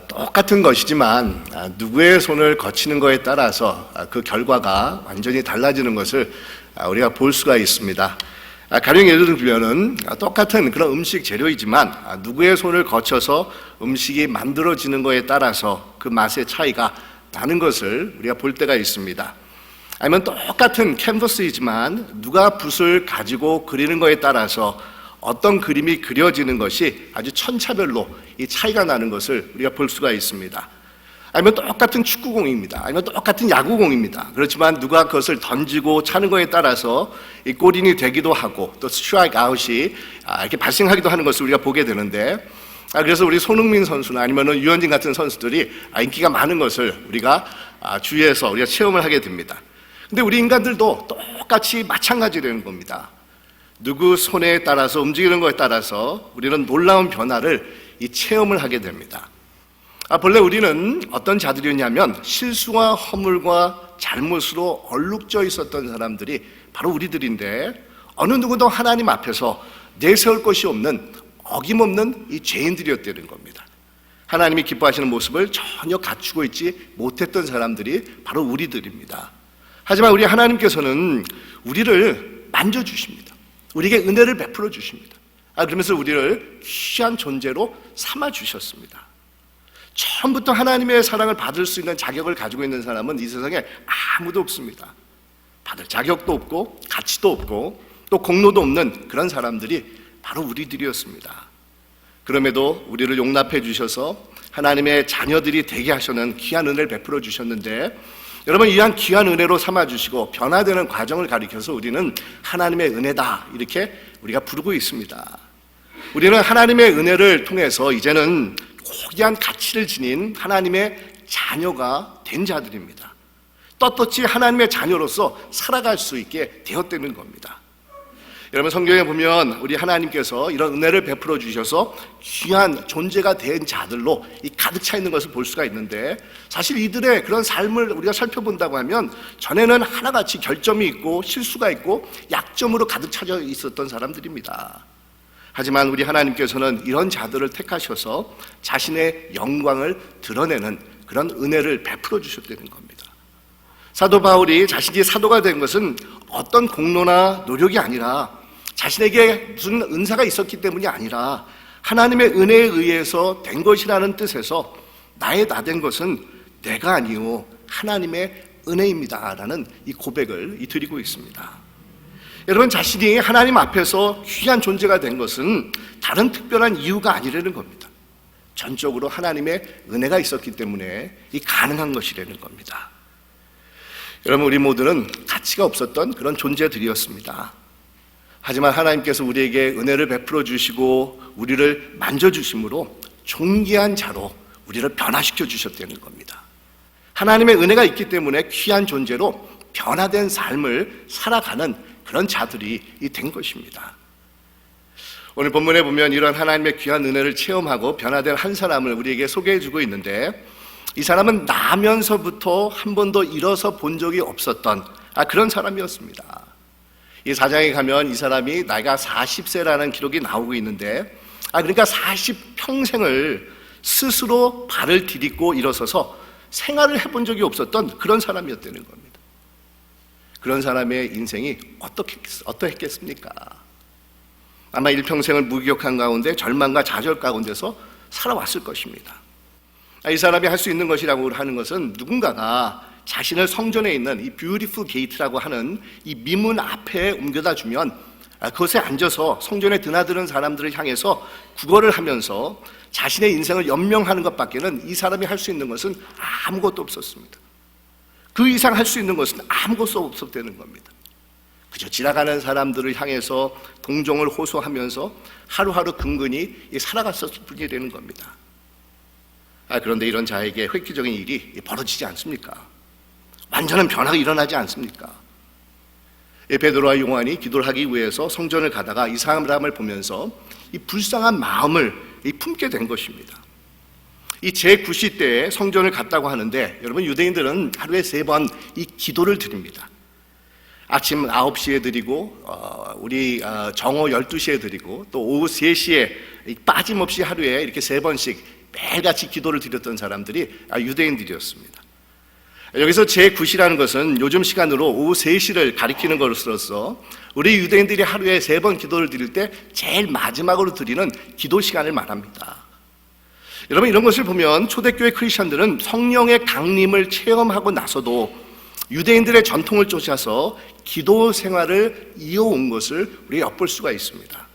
똑같은 것이지만 누구의 손을 거치는 것에 따라서 그 결과가 완전히 달라지는 것을 우리가 볼 수가 있습니다. 가령 예를 들면은 똑같은 그런 음식 재료이지만 누구의 손을 거쳐서 음식이 만들어지는 것에 따라서 그 맛의 차이가 나는 것을 우리가 볼 때가 있습니다. 아니면 똑같은 캔버스이지만 누가 붓을 가지고 그리는 것에 따라서 어떤 그림이 그려지는 것이 아주 천차별로 이 차이가 나는 것을 우리가 볼 수가 있습니다. 아니면 똑같은 축구공입니다. 아니면 똑같은 야구공입니다. 그렇지만 누가 그것을 던지고 차는 것에 따라서 이 골인이 되기도 하고 또 스트라이크 아웃이 이렇게 발생하기도 하는 것을 우리가 보게 되는데, 그래서 우리 손흥민 선수나 아니면 유현진 같은 선수들이 인기가 많은 것을 우리가 주위에서 우리가 체험을 하게 됩니다. 근데 우리 인간들도 똑같이 마찬가지라는 겁니다. 누구 손에 따라서 움직이는 것에 따라서 우리는 놀라운 변화를 이 체험을 하게 됩니다. 본래 우리는 어떤 자들이었냐면 실수와 허물과 잘못으로 얼룩져 있었던 사람들이 바로 우리들인데, 어느 누구도 하나님 앞에서 내세울 것이 없는 어김없는 이 죄인들이었다는 겁니다. 하나님이 기뻐하시는 모습을 전혀 갖추고 있지 못했던 사람들이 바로 우리들입니다. 하지만 우리 하나님께서는 우리를 만져주십니다. 우리에게 은혜를 베풀어 주십니다. 그러면서 우리를 귀한 존재로 삼아주셨습니다. 처음부터 하나님의 사랑을 받을 수 있는 자격을 가지고 있는 사람은 이 세상에 아무도 없습니다. 받을 자격도 없고 가치도 없고 또 공로도 없는 그런 사람들이 바로 우리들이었습니다. 그럼에도 우리를 용납해 주셔서 하나님의 자녀들이 되게 하시는 귀한 은혜를 베풀어 주셨는데, 여러분, 이러한 귀한 은혜로 삼아주시고 변화되는 과정을 가리켜서 우리는 하나님의 은혜다 이렇게 우리가 부르고 있습니다. 우리는 하나님의 은혜를 통해서 이제는 고귀한 가치를 지닌 하나님의 자녀가 된 자들입니다. 떳떳이 하나님의 자녀로서 살아갈 수 있게 되었다는 겁니다. 여러분, 성경에 보면 우리 하나님께서 이런 은혜를 베풀어 주셔서 귀한 존재가 된 자들로 이 가득 차 있는 것을 볼 수가 있는데, 사실 이들의 그런 삶을 우리가 살펴본다고 하면 전에는 하나같이 결점이 있고 실수가 있고 약점으로 가득 차져 있었던 사람들입니다. 하지만 우리 하나님께서는 이런 자들을 택하셔서 자신의 영광을 드러내는 그런 은혜를 베풀어 주셨다는 겁니다. 사도 바울이 자신이 사도가 된 것은 어떤 공로나 노력이 아니라 자신에게 무슨 은사가 있었기 때문이 아니라 하나님의 은혜에 의해서 된 것이라는 뜻에서 나의 나 된 것은 내가 아니요 하나님의 은혜입니다 라는 이 고백을 드리고 있습니다. 여러분, 자신이 하나님 앞에서 귀한 존재가 된 것은 다른 특별한 이유가 아니라는 겁니다. 전적으로 하나님의 은혜가 있었기 때문에 이 가능한 것이라는 겁니다. 여러분, 우리 모두는 가치가 없었던 그런 존재들이었습니다. 하지만 하나님께서 우리에게 은혜를 베풀어 주시고 우리를 만져주심으로 존귀한 자로 우리를 변화시켜 주셨다는 겁니다. 하나님의 은혜가 있기 때문에 귀한 존재로 변화된 삶을 살아가는 그런 자들이 된 것입니다. 오늘 본문에 보면 이런 하나님의 귀한 은혜를 체험하고 변화된 한 사람을 우리에게 소개해 주고 있는데, 이 사람은 나면서부터 한 번도 일어서 본 적이 없었던 그런 사람이었습니다. 이 4장에 가면 이 사람이 나이가 40세라는 기록이 나오고 있는데, 그러니까 40평생을 스스로 발을 디딛고 일어서서 생활을 해본 적이 없었던 그런 사람이었다는 겁니다. 그런 사람의 인생이 어떠했겠습니까? 아마 일평생을 무기력한 가운데 절망과 좌절 가운데서 살아왔을 것입니다. 이 사람이 할 수 있는 것이라고 하는 것은 누군가가 자신을 성전에 있는 이 뷰티풀 게이트라고 하는 이 미문 앞에 옮겨다 주면 그것에 앉아서 성전에 드나드는 사람들을 향해서 구걸을 하면서 자신의 인생을 연명하는 것밖에는 이 사람이 할 수 있는 것은 아무것도 없었습니다. 그 이상 할 수 있는 것은 아무것도 없었다는 겁니다. 그저 지나가는 사람들을 향해서 동정을 호소하면서 하루하루 근근히 살아갔었을 뿐이라는 겁니다. 그런데 이런 자에게 획기적인 일이 벌어지지 않습니까? 완전한 변화가 일어나지 않습니까? 베드로와 요한이 기도를 하기 위해서 성전을 가다가 이 사람을 보면서 이 불쌍한 마음을 품게 된 것입니다. 이 제9시 때에 성전을 갔다고 하는데, 여러분, 유대인들은 하루에 3번 이 기도를 드립니다. 아침 9시에 드리고 우리 정오 12시에 드리고 또 오후 3시에 빠짐없이 하루에 이렇게 3번씩 매일같이 기도를 드렸던 사람들이 유대인들이었습니다. 여기서 제9시라는 것은 요즘 시간으로 오후 3시를 가리키는 것으로서 우리 유대인들이 하루에 3번 기도를 드릴 때 제일 마지막으로 드리는 기도 시간을 말합니다. 여러분, 이런 것을 보면 초대교회 크리스천들은 성령의 강림을 체험하고 나서도 유대인들의 전통을 쫓아서 기도 생활을 이어온 것을 우리가 엿볼 수가 있습니다.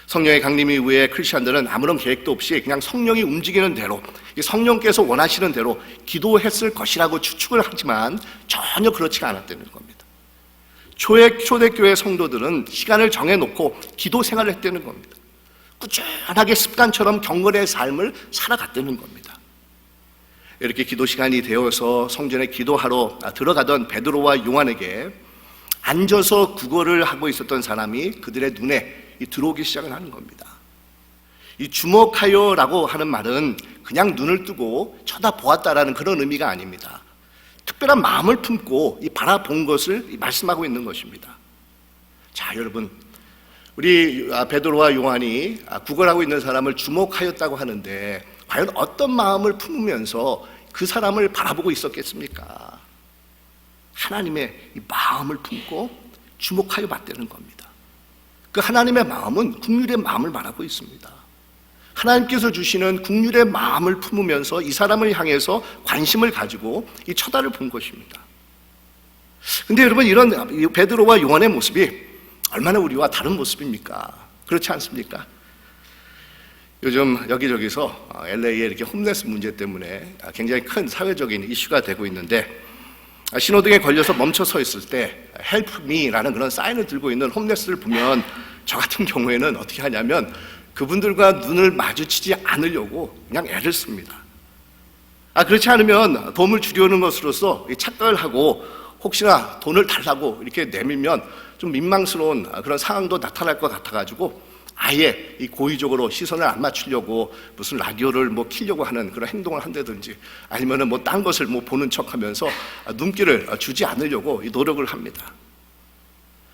성령의 강림 이후에 크리스천들은 아무런 계획도 없이 그냥 성령이 움직이는 대로, 성령께서 원하시는 대로 기도했을 것이라고 추측을 하지만 전혀 그렇지가 않았다는 겁니다. 초대교회 성도들은 시간을 정해놓고 기도 생활을 했다는 겁니다. 꾸준하게 습관처럼 경건의 삶을 살아갔다는 겁니다. 이렇게 기도 시간이 되어서 성전에 기도하러 들어가던 베드로와 요한에게 앉아서 구걸을 하고 있었던 사람이 그들의 눈에 들어오기 시작을 하는 겁니다. 이 주목하여라고 하는 말은 그냥 눈을 뜨고 쳐다보았다라는 그런 의미가 아닙니다. 특별한 마음을 품고 바라본 것을 말씀하고 있는 것입니다. 자, 여러분, 우리 베드로와 요한이 구걸하고 있는 사람을 주목하였다고 하는데 과연 어떤 마음을 품으면서 그 사람을 바라보고 있었겠습니까? 하나님의 이 마음을 품고 주목하여 봤다는 겁니다. 그 하나님의 마음은 긍휼의 마음을 말하고 있습니다. 하나님께서 주시는 긍휼의 마음을 품으면서 이 사람을 향해서 관심을 가지고 이 쳐다를 본 것입니다. 근데 여러분, 이런 베드로와 요한의 모습이 얼마나 우리와 다른 모습입니까? 그렇지 않습니까? 요즘 여기저기서 LA의 이렇게 홈레스 문제 때문에 굉장히 큰 사회적인 이슈가 되고 있는데, 신호등에 걸려서 멈춰 서 있을 때 Help me라는 그런 사인을 들고 있는 홈레스를 보면 저 같은 경우에는 어떻게 하냐면 그분들과 눈을 마주치지 않으려고 그냥 애를 씁니다. 그렇지 않으면 도움을 주려는 것으로서 착각을 하고 혹시나 돈을 달라고 이렇게 내밀면 좀 민망스러운 그런 상황도 나타날 것 같아가지고 아예 이 고의적으로 시선을 안 맞추려고 무슨 라디오를 켜려고 하는 그런 행동을 한다든지 아니면은 딴 것을 보는 척하면서 눈길을 주지 않으려고 노력을 합니다.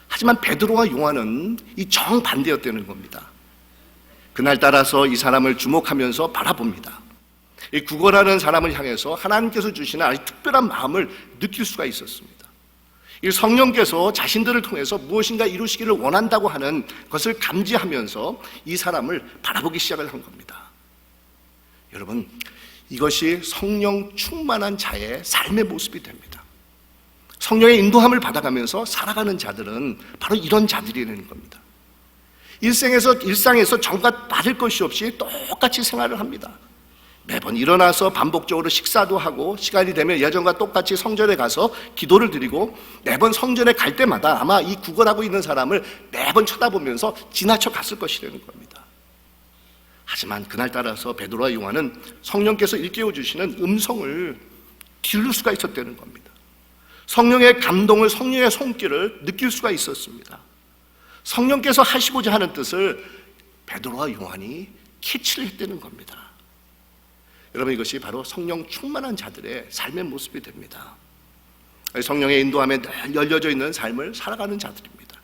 하지만 베드로와 요한은 이 정반대였다는 겁니다. 그날따라서 이 사람을 주목하면서 바라봅니다. 이 구걸하는 사람을 향해서 하나님께서 주시는 아주 특별한 마음을 느낄 수가 있었습니다. 이 성령께서 자신들을 통해서 무엇인가 이루시기를 원한다고 하는 것을 감지하면서 이 사람을 바라보기 시작을 한 겁니다. 여러분, 이것이 성령 충만한 자의 삶의 모습이 됩니다. 성령의 인도함을 받아가면서 살아가는 자들은 바로 이런 자들이라는 겁니다. 일상에서 정과 받을 것이 없이 똑같이 생활을 합니다. 매번 일어나서 반복적으로 식사도 하고 시간이 되면 예전과 똑같이 성전에 가서 기도를 드리고 매번 성전에 갈 때마다 아마 이 구걸하고 있는 사람을 매번 쳐다보면서 지나쳐 갔을 것이라는 겁니다. 하지만 그날따라서 베드로와 요한은 성령께서 일깨워 주시는 음성을 들을 수가 있었다는 겁니다. 성령의 감동을, 성령의 손길을 느낄 수가 있었습니다. 성령께서 하시고자 하는 뜻을 베드로와 요한이 캐치를 했다는 겁니다. 여러분, 이것이 바로 성령 충만한 자들의 삶의 모습이 됩니다. 성령의 인도함에 늘 열려져 있는 삶을 살아가는 자들입니다.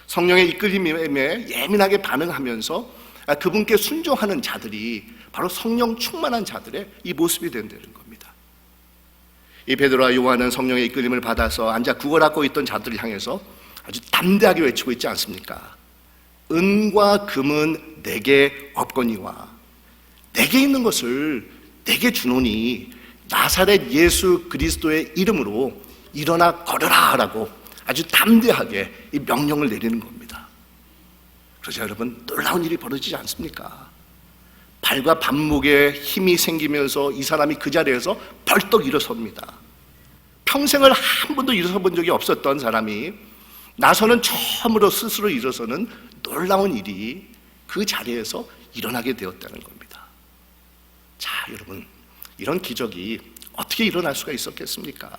성령의 이끌림에 예민하게 반응하면서 그분께 순종하는 자들이 바로 성령 충만한 자들의 이 모습이 된다는 겁니다. 이 베드로와 요한은 성령의 이끌림을 받아서 앉아 구걸하고 있던 자들을 향해서 아주 담대하게 외치고 있지 않습니까? 은과 금은 내게 없거니와 내게 있는 것을 내게 주노니 나사렛 예수 그리스도의 이름으로 일어나 걸으라 라고 아주 담대하게 이 명령을 내리는 겁니다. 그래서 여러분, 놀라운 일이 벌어지지 않습니까? 발과 발목에 힘이 생기면서 이 사람이 그 자리에서 벌떡 일어섭니다. 평생을 한 번도 일어서 본 적이 없었던 사람이 나서는 처음으로 스스로 일어서는 놀라운 일이 그 자리에서 일어나게 되었다는 겁니다. 자, 여러분, 이런 기적이 어떻게 일어날 수가 있었겠습니까?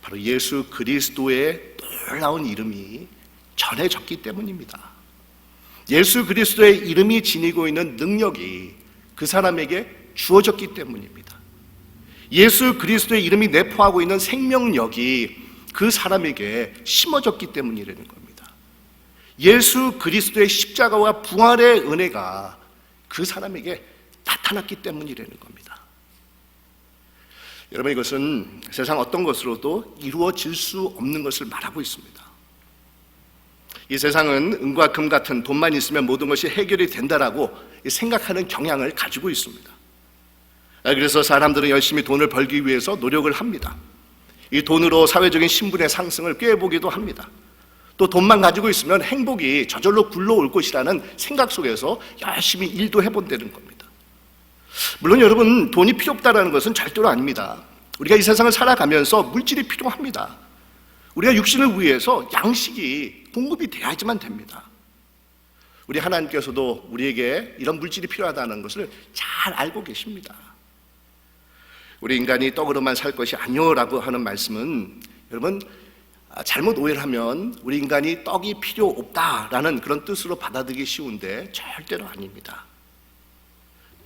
바로 예수 그리스도의 놀라운 이름이 전해졌기 때문입니다. 예수 그리스도의 이름이 지니고 있는 능력이 그 사람에게 주어졌기 때문입니다. 예수 그리스도의 이름이 내포하고 있는 생명력이 그 사람에게 심어졌기 때문이라는 겁니다. 예수 그리스도의 십자가와 부활의 은혜가 그 사람에게 나타났기 때문이라는 겁니다. 여러분, 이것은 세상 어떤 것으로도 이루어질 수 없는 것을 말하고 있습니다. 이 세상은 은과 금 같은 돈만 있으면 모든 것이 해결이 된다라고 생각하는 경향을 가지고 있습니다. 그래서 사람들은 열심히 돈을 벌기 위해서 노력을 합니다. 이 돈으로 사회적인 신분의 상승을 꾀해보기도 합니다. 또 돈만 가지고 있으면 행복이 저절로 굴러올 것이라는 생각 속에서 열심히 일도 해본다는 겁니다. 물론 여러분, 돈이 필요 없다는 것은 절대로 아닙니다. 우리가 이 세상을 살아가면서 물질이 필요합니다. 우리가 육신을 위해서 양식이 공급이 돼야지만 됩니다. 우리 하나님께서도 우리에게 이런 물질이 필요하다는 것을 잘 알고 계십니다. 우리 인간이 떡으로만 살 것이 아니오라고 하는 말씀은 여러분, 잘못 오해를 하면 우리 인간이 떡이 필요 없다라는 그런 뜻으로 받아들이기 쉬운데 절대로 아닙니다.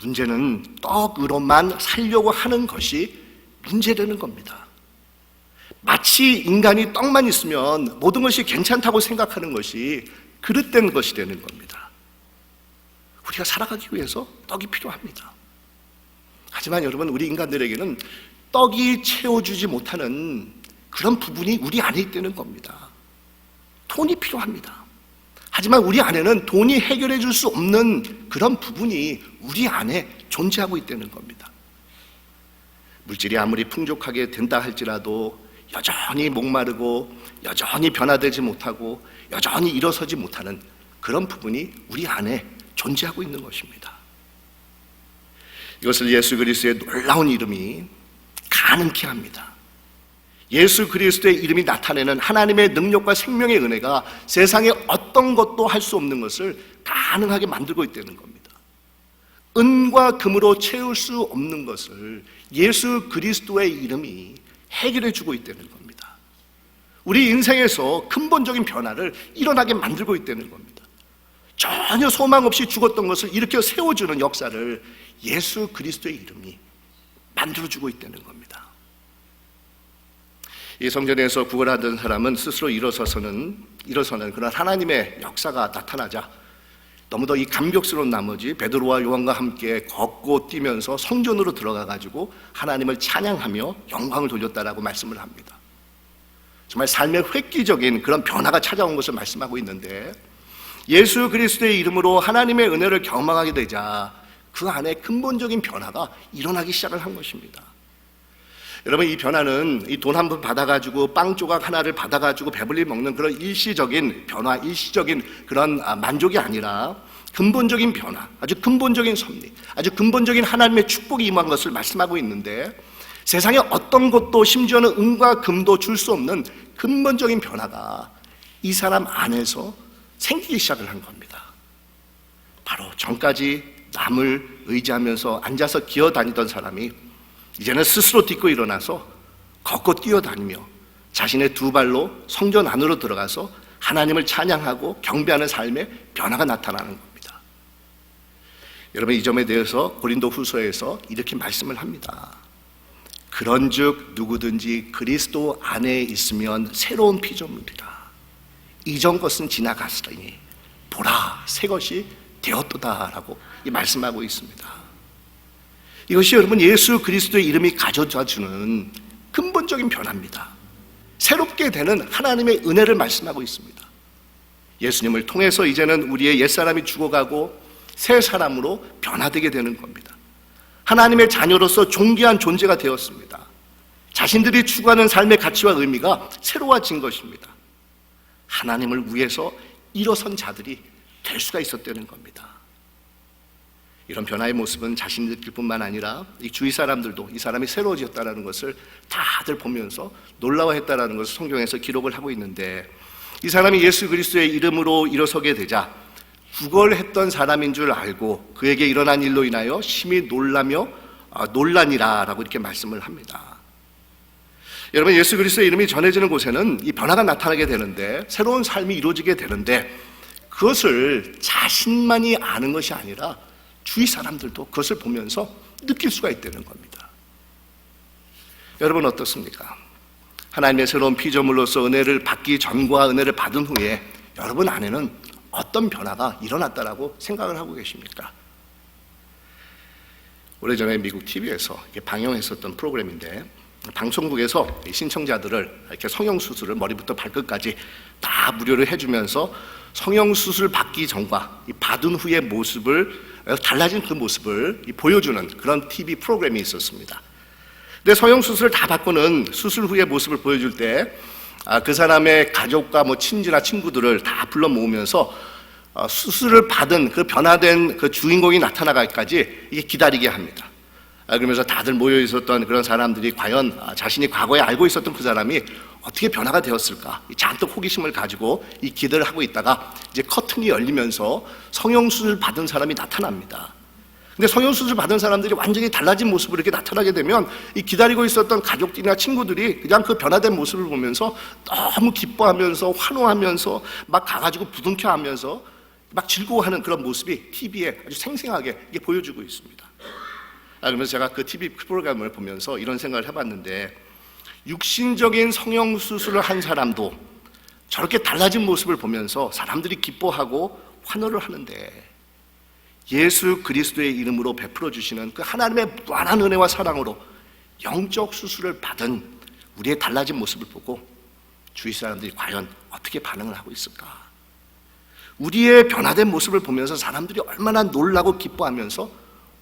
문제는 떡으로만 살려고 하는 것이 문제되는 겁니다. 마치 인간이 떡만 있으면 모든 것이 괜찮다고 생각하는 것이 그릇된 것이 되는 겁니다. 우리가 살아가기 위해서 떡이 필요합니다. 하지만 여러분, 우리 인간들에게는 떡이 채워주지 못하는 그런 부분이 우리 안에 있다는 겁니다. 돈이 필요합니다. 하지만 우리 안에는 돈이 해결해 줄 수 없는 그런 부분이 우리 안에 존재하고 있다는 겁니다. 물질이 아무리 풍족하게 된다 할지라도 여전히 목마르고 여전히 변화되지 못하고 여전히 일어서지 못하는 그런 부분이 우리 안에 존재하고 있는 것입니다. 이것을 예수 그리스도의 놀라운 이름이 가능케 합니다. 예수 그리스도의 이름이 나타내는 하나님의 능력과 생명의 은혜가 세상에 어떤 것도 할 수 없는 것을 가능하게 만들고 있다는 겁니다. 은과 금으로 채울 수 없는 것을 예수 그리스도의 이름이 해결해 주고 있다는 겁니다. 우리 인생에서 근본적인 변화를 일어나게 만들고 있다는 겁니다. 전혀 소망 없이 죽었던 것을 일으켜 세워주는 역사를 예수 그리스도의 이름이 만들어주고 있다는 겁니다. 이 성전에서 구걸하던 사람은 스스로 일어서는 그런 하나님의 역사가 나타나자 너무도 이 감격스러운 나머지 베드로와 요한과 함께 걷고 뛰면서 성전으로 들어가 가지고 하나님을 찬양하며 영광을 돌렸다라고 말씀을 합니다. 정말 삶의 획기적인 그런 변화가 찾아온 것을 말씀하고 있는데, 예수 그리스도의 이름으로 하나님의 은혜를 경험하게 되자 그 안에 근본적인 변화가 일어나기 시작을 한 것입니다. 여러분, 이 변화는 이 돈 한 푼 받아가지고 빵 조각 하나를 받아가지고 배불리 먹는 그런 일시적인 변화, 일시적인 그런 만족이 아니라 근본적인 변화, 아주 근본적인 섭리, 아주 근본적인 하나님의 축복이 임한 것을 말씀하고 있는데, 세상에 어떤 것도 심지어는 은과 금도 줄 수 없는 근본적인 변화가 이 사람 안에서 생기기 시작을 한 겁니다. 바로 전까지 남을 의지하면서 앉아서 기어다니던 사람이 이제는 스스로 딛고 일어나서 걷고 뛰어다니며 자신의 두 발로 성전 안으로 들어가서 하나님을 찬양하고 경배하는 삶의 변화가 나타나는 겁니다. 여러분, 이 점에 대해서 고린도 후서에서 이렇게 말씀을 합니다. 그런즉 누구든지 그리스도 안에 있으면 새로운 피조물이라. 이전 것은 지나갔으니 보라, 새 것이 되었도다라고 말씀하고 있습니다. 이것이 여러분, 예수 그리스도의 이름이 가져다 주는 근본적인 변화입니다. 새롭게 되는 하나님의 은혜를 말씀하고 있습니다. 예수님을 통해서 이제는 우리의 옛사람이 죽어가고 새 사람으로 변화되게 되는 겁니다. 하나님의 자녀로서 존귀한 존재가 되었습니다. 자신들이 추구하는 삶의 가치와 의미가 새로워진 것입니다. 하나님을 위해서 일어선 자들이 될 수가 있었다는 겁니다. 이런 변화의 모습은 자신이 느낄 뿐만 아니라 이 주위 사람들도 이 사람이 새로워졌다는 것을 다들 보면서 놀라워했다는 것을 성경에서 기록을 하고 있는데, 이 사람이 예수 그리스도의 이름으로 일어서게 되자 구걸했던 사람인 줄 알고 그에게 일어난 일로 인하여 심히 놀라며 놀라니라 라고 이렇게 말씀을 합니다. 여러분, 예수 그리스도의 이름이 전해지는 곳에는 이 변화가 나타나게 되는데, 새로운 삶이 이루어지게 되는데, 그것을 자신만이 아는 것이 아니라 주위 사람들도 그것을 보면서 느낄 수가 있다는 겁니다. 여러분, 어떻습니까? 하나님의 새로운 피조물로서 은혜를 받기 전과 은혜를 받은 후에 여러분 안에는 어떤 변화가 일어났다라고 생각을 하고 계십니까? 오래전에 미국 TV에서 방영했었던 프로그램인데, 방송국에서 신청자들을 이렇게 성형수술을 머리부터 발끝까지 다 무료로 해주면서 성형수술 받기 전과 받은 후의 모습을, 달라진 그 모습을 보여주는 그런 TV 프로그램이 있었습니다. 근데 성형수술을 다 받고는 수술 후의 모습을 보여줄 때 그 사람의 가족과 친지나 친구들을 다 불러 모으면서 수술을 받은 그 변화된 그 주인공이 나타나기까지 이게 기다리게 합니다. 그러면서 다들 모여 있었던 그런 사람들이 과연 자신이 과거에 알고 있었던 그 사람이 어떻게 변화가 되었을까, 잔뜩 호기심을 가지고 이 기대를 하고 있다가 이제 커튼이 열리면서 성형수술 받은 사람이 나타납니다. 근데 성형수술 받은 사람들이 완전히 달라진 모습으로 이렇게 나타나게 되면 이 기다리고 있었던 가족들이나 친구들이 그냥 그 변화된 모습을 보면서 너무 기뻐하면서 환호하면서 막 가가지고 부둥켜하면서 막 즐거워하는 그런 모습이 TV에 아주 생생하게 이게 보여주고 있습니다. 그러면서 제가 그 TV 프로그램을 보면서 이런 생각을 해봤는데, 육신적인 성형수술을 한 사람도 저렇게 달라진 모습을 보면서 사람들이 기뻐하고 환호를 하는데, 예수 그리스도의 이름으로 베풀어 주시는 그 하나님의 무한한 은혜와 사랑으로 영적 수술을 받은 우리의 달라진 모습을 보고 주위 사람들이 과연 어떻게 반응을 하고 있을까? 우리의 변화된 모습을 보면서 사람들이 얼마나 놀라고 기뻐하면서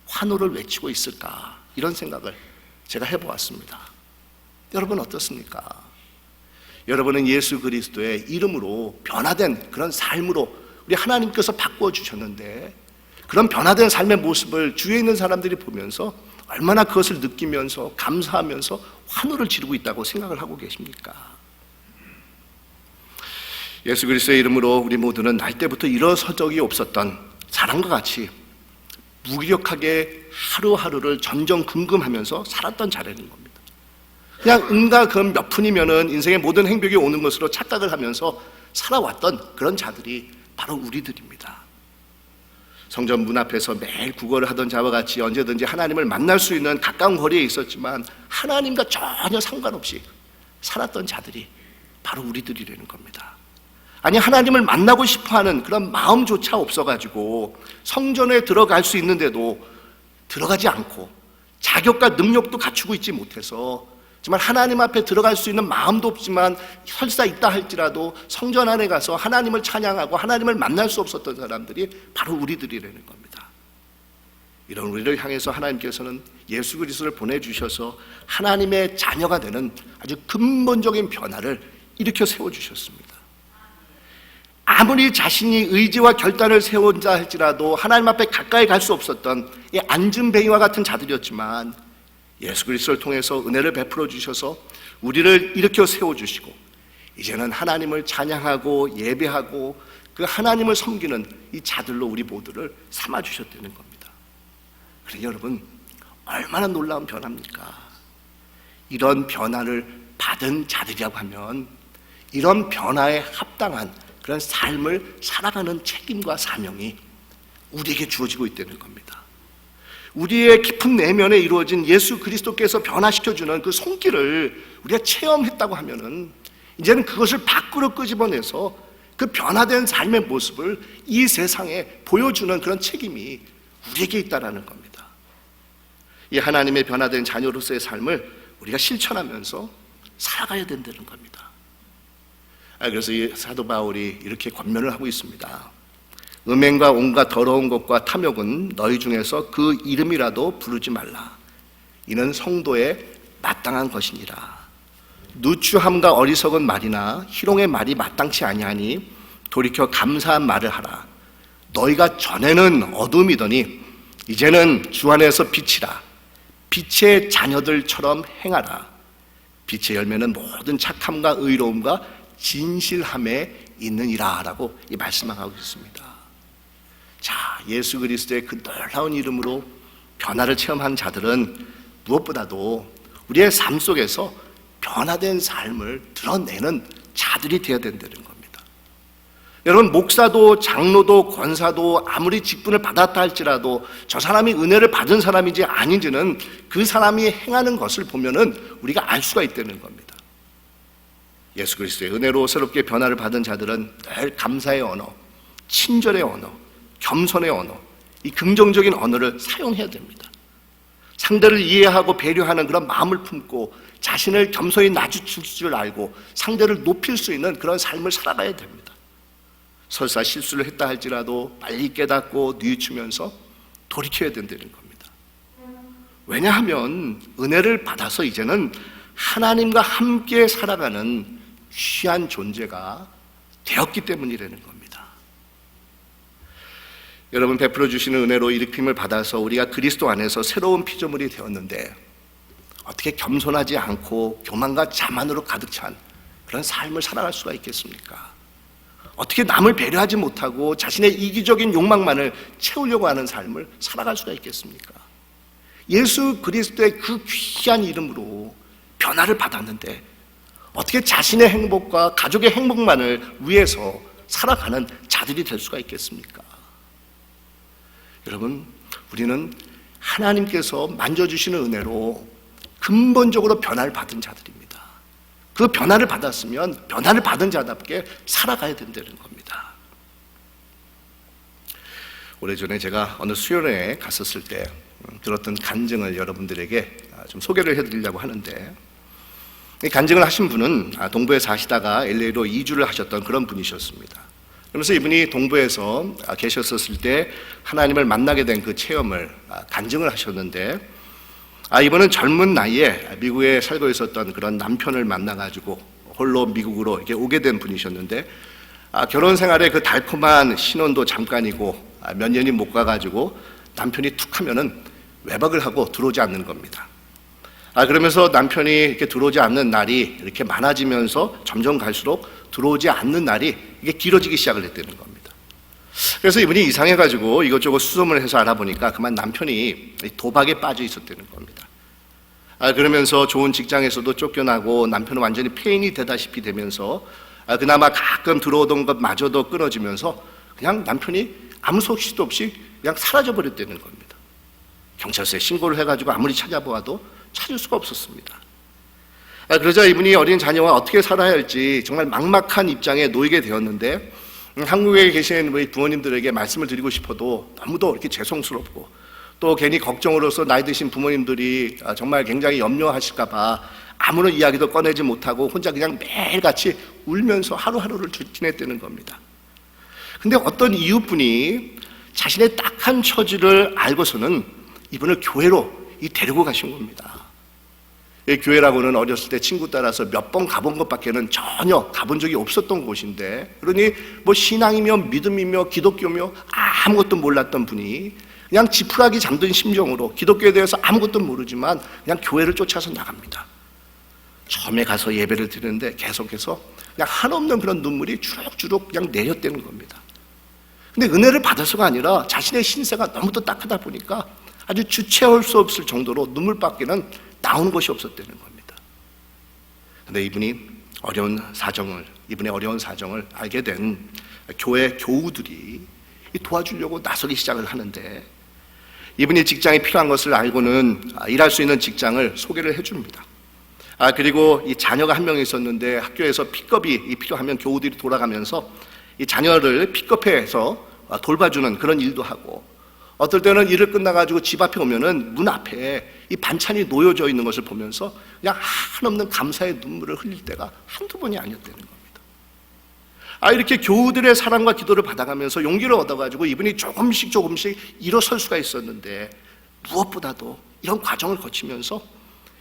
환호를 외치고 있을까? 이런 생각을 제가 해보았습니다. 여러분 어떻습니까? 여러분은 예수 그리스도의 이름으로 변화된 그런 삶으로 우리 하나님께서 바꾸어 주셨는데, 그런 변화된 삶의 모습을 주위에 있는 사람들이 보면서 얼마나 그것을 느끼면서 감사하면서 환호를 지르고 있다고 생각을 하고 계십니까? 예수 그리스도의 이름으로 우리 모두는 날 때부터 일어선 적이 없었던 사람과 같이 무기력하게 하루하루를 전전긍긍하면서 살았던 자라는 겁니다. 그냥 은과 금 몇 푼이면은 인생의 모든 행복이 오는 것으로 착각을 하면서 살아왔던 그런 자들이 바로 우리들입니다. 성전 문 앞에서 매일 구걸을 하던 자와 같이 언제든지 하나님을 만날 수 있는 가까운 거리에 있었지만 하나님과 전혀 상관없이 살았던 자들이 바로 우리들이라는 겁니다. 아니, 하나님을 만나고 싶어하는 그런 마음조차 없어가지고 성전에 들어갈 수 있는데도 들어가지 않고 자격과 능력도 갖추고 있지 못해서 정말 하나님 앞에 들어갈 수 있는 마음도 없지만 설사 있다 할지라도 성전 안에 가서 하나님을 찬양하고 하나님을 만날 수 없었던 사람들이 바로 우리들이라는 겁니다. 이런 우리를 향해서 하나님께서는 예수 그리스도를 보내주셔서 하나님의 자녀가 되는 아주 근본적인 변화를 일으켜 세워주셨습니다. 아무리 자신이 의지와 결단을 세운다 할지라도 하나님 앞에 가까이 갈 수 없었던 이 안진뱅이와 같은 자들이었지만, 예수 그리스도를 통해서 은혜를 베풀어 주셔서 우리를 일으켜 세워주시고 이제는 하나님을 찬양하고 예배하고 그 하나님을 섬기는 이 자들로 우리 모두를 삼아주셨다는 겁니다. 그래 여러분, 얼마나 놀라운 변화입니까? 이런 변화를 받은 자들이라고 하면 이런 변화에 합당한 그런 삶을 살아가는 책임과 사명이 우리에게 주어지고 있다는 겁니다. 우리의 깊은 내면에 이루어진 예수 그리스도께서 변화시켜주는 그 손길을 우리가 체험했다고 하면은 이제는 그것을 밖으로 끄집어내서 그 변화된 삶의 모습을 이 세상에 보여주는 그런 책임이 우리에게 있다는 겁니다. 이 하나님의 변화된 자녀로서의 삶을 우리가 실천하면서 살아가야 된다는 겁니다. 그래서 이 사도 바울이 이렇게 권면을 하고 있습니다. 음행과 온갖 더러운 것과 탐욕은 너희 중에서 그 이름이라도 부르지 말라. 이는 성도의 마땅한 것이니라. 누추함과 어리석은 말이나 희롱의 말이 마땅치 아니하니 돌이켜 감사한 말을 하라. 너희가 전에는 어둠이더니 이제는 주 안에서 빛이라. 빛의 자녀들처럼 행하라. 빛의 열매는 모든 착함과 의로움과 진실함에 있느니라 라고 이 말씀하고 있습니다. 자, 예수 그리스도의 그 놀라운 이름으로 변화를 체험한 자들은 무엇보다도 우리의 삶 속에서 변화된 삶을 드러내는 자들이 되어야 된다는 겁니다. 여러분, 목사도 장로도 권사도 아무리 직분을 받았다 할지라도 저 사람이 은혜를 받은 사람인지 아닌지는 그 사람이 행하는 것을 보면은 우리가 알 수가 있다는 겁니다. 예수 그리스도의 은혜로 새롭게 변화를 받은 자들은 늘 감사의 언어, 친절의 언어, 겸손의 언어, 이 긍정적인 언어를 사용해야 됩니다. 상대를 이해하고 배려하는 그런 마음을 품고 자신을 겸손히 낮추실 줄 알고 상대를 높일 수 있는 그런 삶을 살아가야 됩니다. 설사 실수를 했다 할지라도 빨리 깨닫고 뉘우치면서 돌이켜야 된다는 겁니다. 왜냐하면 은혜를 받아서 이제는 하나님과 함께 살아가는 귀한 존재가 되었기 때문이라는 겁니다. 여러분, 베풀어 주시는 은혜로 일으킴을 받아서 우리가 그리스도 안에서 새로운 피조물이 되었는데 어떻게 겸손하지 않고 교만과 자만으로 가득 찬 그런 삶을 살아갈 수가 있겠습니까? 어떻게 남을 배려하지 못하고 자신의 이기적인 욕망만을 채우려고 하는 삶을 살아갈 수가 있겠습니까? 예수 그리스도의 그 귀한 이름으로 변화를 받았는데 어떻게 자신의 행복과 가족의 행복만을 위해서 살아가는 자들이 될 수가 있겠습니까? 여러분, 우리는 하나님께서 만져주시는 은혜로 근본적으로 변화를 받은 자들입니다. 그 변화를 받았으면 변화를 받은 자답게 살아가야 된다는 겁니다. 오래전에 제가 어느 수련회에 갔었을 때 들었던 간증을 여러분들에게 좀 소개를 해드리려고 하는데, 이 간증을 하신 분은 동부에 사시다가 LA로 이주를 하셨던 그런 분이셨습니다. 그러면서 이분이 동부에서 계셨었을 때 하나님을 만나게 된 그 체험을 간증을 하셨는데, 이분은 젊은 나이에 미국에 살고 있었던 그런 남편을 만나가지고 홀로 미국으로 이렇게 오게 된 분이셨는데, 결혼 생활에 그 달콤한 신혼도 잠깐이고 몇 년이 못 가가지고 남편이 툭 하면은 외박을 하고 들어오지 않는 겁니다. 그러면서 남편이 이렇게 들어오지 않는 날이 이렇게 많아지면서 점점 갈수록 들어오지 않는 날이 이게 길어지기 시작을 했다는 겁니다. 그래서 이분이 이상해가지고 이것저것 수소문을 해서 알아보니까 그만 남편이 도박에 빠져 있었다는 겁니다. 그러면서 좋은 직장에서도 쫓겨나고 남편은 완전히 폐인이 되다시피 되면서 그나마 가끔 들어오던 것마저도 끊어지면서 그냥 남편이 아무 소식도 없이 그냥 사라져버렸다는 겁니다. 경찰서에 신고를 해가지고 아무리 찾아보아도 찾을 수가 없었습니다. 그러자 이분이 어린 자녀와 어떻게 살아야 할지 정말 막막한 입장에 놓이게 되었는데, 한국에 계신 우리 부모님들에게 말씀을 드리고 싶어도 너무도 이렇게 죄송스럽고 또 괜히 걱정으로서 나이 드신 부모님들이 정말 굉장히 염려하실까봐 아무런 이야기도 꺼내지 못하고 혼자 그냥 매일같이 울면서 하루하루를 지냈다는 겁니다. 근데 어떤 이웃분이 자신의 딱한 처지를 알고서는 이분을 교회로 데리고 가신 겁니다. 이 교회라고는 어렸을 때 친구 따라서 몇 번 가본 것밖에는 전혀 가본 적이 없었던 곳인데, 그러니 뭐 신앙이며 믿음이며 기독교며 아무것도 몰랐던 분이 그냥 지푸라기 잠든 심정으로 기독교에 대해서 아무것도 모르지만 그냥 교회를 쫓아서 나갑니다. 처음에 가서 예배를 드리는데 계속해서 그냥 한없는 그런 눈물이 주룩주룩 그냥 내렸다는 겁니다. 근데 은혜를 받아서가 아니라 자신의 신세가 너무도 딱하다 보니까 아주 주체할 수 없을 정도로 눈물밖에는 나오는 것이 없었다는 겁니다. 근데 이분의 어려운 사정을 알게 된 교회 교우들이 도와주려고 나서기 시작을 하는데, 이분이 직장이 필요한 것을 알고는 일할 수 있는 직장을 소개를 해줍니다. 그리고 이 자녀가 한 명 있었는데 학교에서 픽업이 필요하면 교우들이 돌아가면서 이 자녀를 픽업해서 돌봐주는 그런 일도 하고, 어떨 때는 일을 끝나가지고 집 앞에 오면은 문 앞에 이 반찬이 놓여져 있는 것을 보면서 그냥 한없는 감사의 눈물을 흘릴 때가 한두 번이 아니었다는 겁니다. 이렇게 교우들의 사랑과 기도를 받아가면서 용기를 얻어가지고 이분이 조금씩 일어설 수가 있었는데, 무엇보다도 이런 과정을 거치면서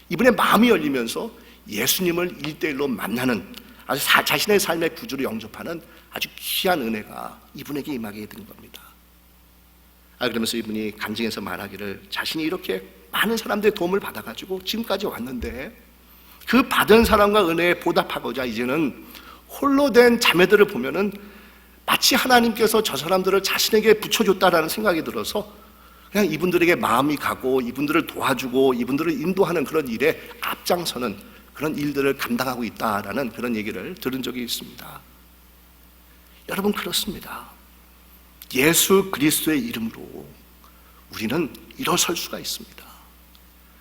이분의 마음이 열리면서 예수님을 1대1로 만나는, 아주 자신의 삶의 구주를 영접하는 아주 귀한 은혜가 이분에게 임하게 된 겁니다. 그러면서 이분이 간증에서 말하기를, 자신이 이렇게 많은 사람들의 도움을 받아가지고 지금까지 왔는데 그 받은 사람과 은혜에 보답하고자 이제는 홀로 된 자매들을 보면은 마치 하나님께서 저 사람들을 자신에게 붙여줬다라는 생각이 들어서 그냥 이분들에게 마음이 가고 이분들을 도와주고 이분들을 인도하는 그런 일에 앞장서는 그런 일들을 감당하고 있다라는 그런 얘기를 들은 적이 있습니다. 여러분, 그렇습니다. 예수 그리스도의 이름으로 우리는 일어설 수가 있습니다.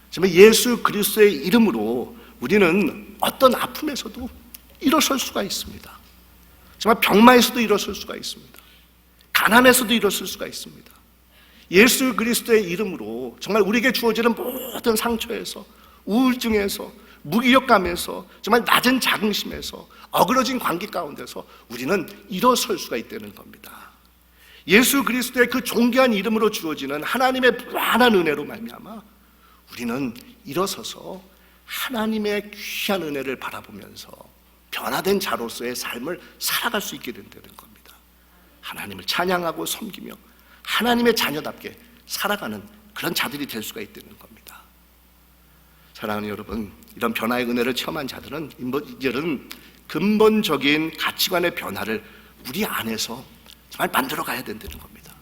정말 예수 그리스도의 이름으로 우리는 어떤 아픔에서도 일어설 수가 있습니다. 정말 병마에서도 일어설 수가 있습니다. 가난에서도 일어설 수가 있습니다. 예수 그리스도의 이름으로 정말 우리에게 주어지는 모든 상처에서, 우울증에서, 무기력감에서, 정말 낮은 자긍심에서, 어그러진 관계 가운데서 우리는 일어설 수가 있다는 겁니다. 예수 그리스도의 그 존귀한 이름으로 주어지는 하나님의 무한한 은혜로 말미암아 우리는 일어서서 하나님의 귀한 은혜를 바라보면서 변화된 자로서의 삶을 살아갈 수 있게 된다는 겁니다. 하나님을 찬양하고 섬기며 하나님의 자녀답게 살아가는 그런 자들이 될 수가 있다는 겁니다. 사랑하는 여러분, 이런 변화의 은혜를 체험한 자들은 이제는 근본적인 가치관의 변화를 우리 안에서 정말 만들어 가야 된다는 겁니다.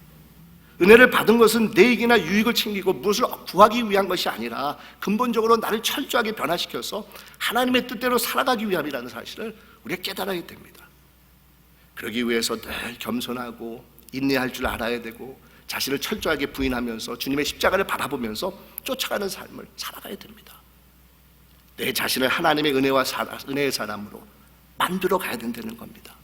은혜를 받은 것은 내 이익이나 유익을 챙기고 무엇을 구하기 위한 것이 아니라 근본적으로 나를 철저하게 변화시켜서 하나님의 뜻대로 살아가기 위함이라는 사실을 우리가 깨달아야 됩니다. 그러기 위해서 늘 겸손하고 인내할 줄 알아야 되고 자신을 철저하게 부인하면서 주님의 십자가를 바라보면서 쫓아가는 삶을 살아가야 됩니다. 내 자신을 하나님의 은혜의 사람으로 만들어 가야 된다는 겁니다.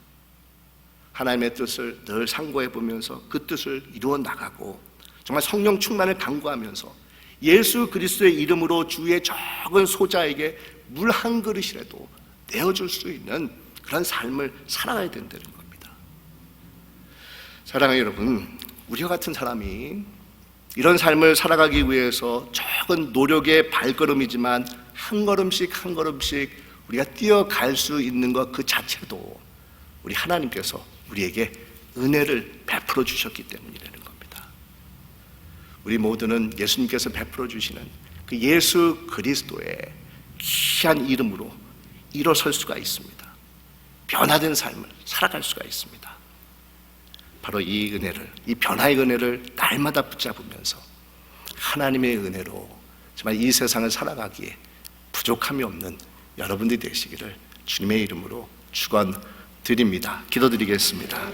하나님의 뜻을 늘 상고해 보면서 그 뜻을 이루어 나가고 정말 성령 충만을 강구하면서 예수 그리스도의 이름으로 주의 적은 소자에게 물 한 그릇이라도 내어줄 수 있는 그런 삶을 살아가야 된다는 겁니다. 사랑하는 여러분, 우리와 같은 사람이 이런 삶을 살아가기 위해서 적은 노력의 발걸음이지만 한 걸음씩 한 걸음씩 우리가 뛰어갈 수 있는 것 그 자체도 우리 하나님께서 우리에게 은혜를 베풀어 주셨기 때문이라는 겁니다. 우리 모두는 예수님께서 베풀어 주시는 그 예수 그리스도의 귀한 이름으로 일어설 수가 있습니다. 변화된 삶을 살아갈 수가 있습니다. 바로 이 은혜를, 이 변화의 은혜를 날마다 붙잡으면서 하나님의 은혜로 정말 이 세상을 살아가기에 부족함이 없는 여러분들이 되시기를 주님의 이름으로 축원드립니다. 기도드리겠습니다.